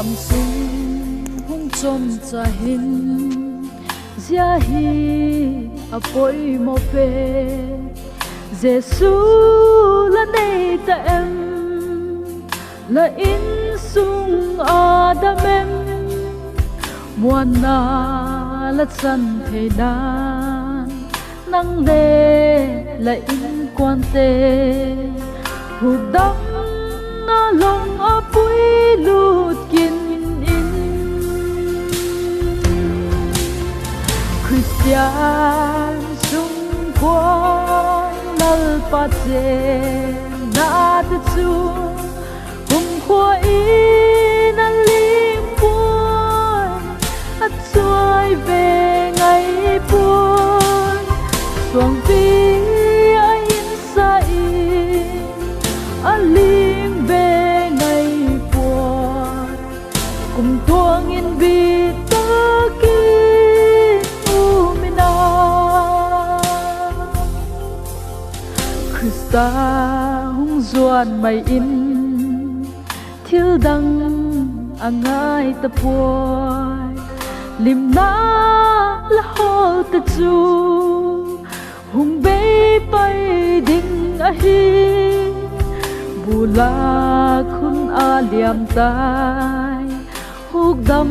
lam sung hung chom cha hin zia hi apoi mo pe Giêsu là nei ta em là in sung adam em muan na là chân thế đan nang đê là in quan tê hụt đắng na lòng apoi lut kin in Christian sung quang nal pa che na te chu hum khoa in an lim puan at xuôi về ngày buồn xuồng vi in sa in an lim về ngày buồn cùng tuông in bi ta ki umina Christa hung duan mày in thiếu đăng angai ta puai lim na la hol ta chu hung be pai ding a hi bula khun a liam tai huk dam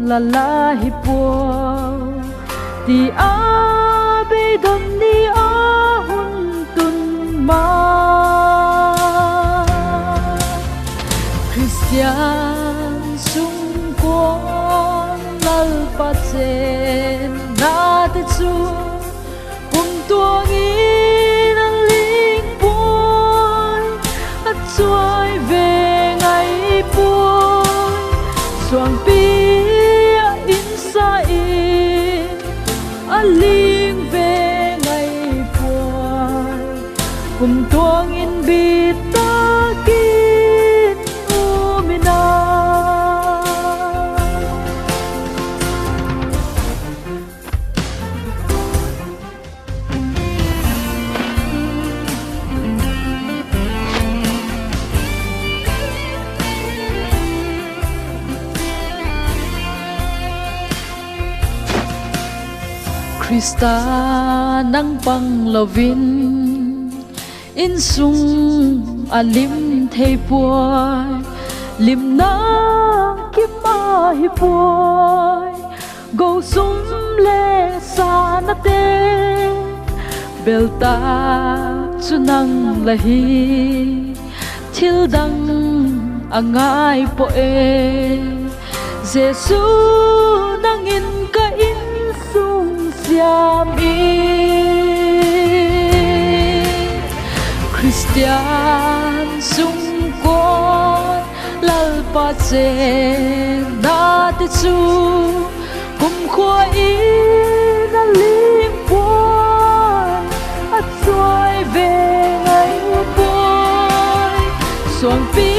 la la hi po ti a be dam ni a hun tun ma Christian sung quang nal pa chen na te chu hum tuang in an ling puan at xuôi về ngày buồn xoang pi in sa in an ling về ngày buồn hum tuang in bi ta kin umina Christa nang pang lovin in sung alim thei puai lim na kim ma hi puai go sum le sa na te belta chunang la hi thil dang angai po e Giêsu nang in ka in sung siam in Christian sung quang lal pa che na te chu kum khoa in an lim puan at xuôi về ngày buồn xuang pi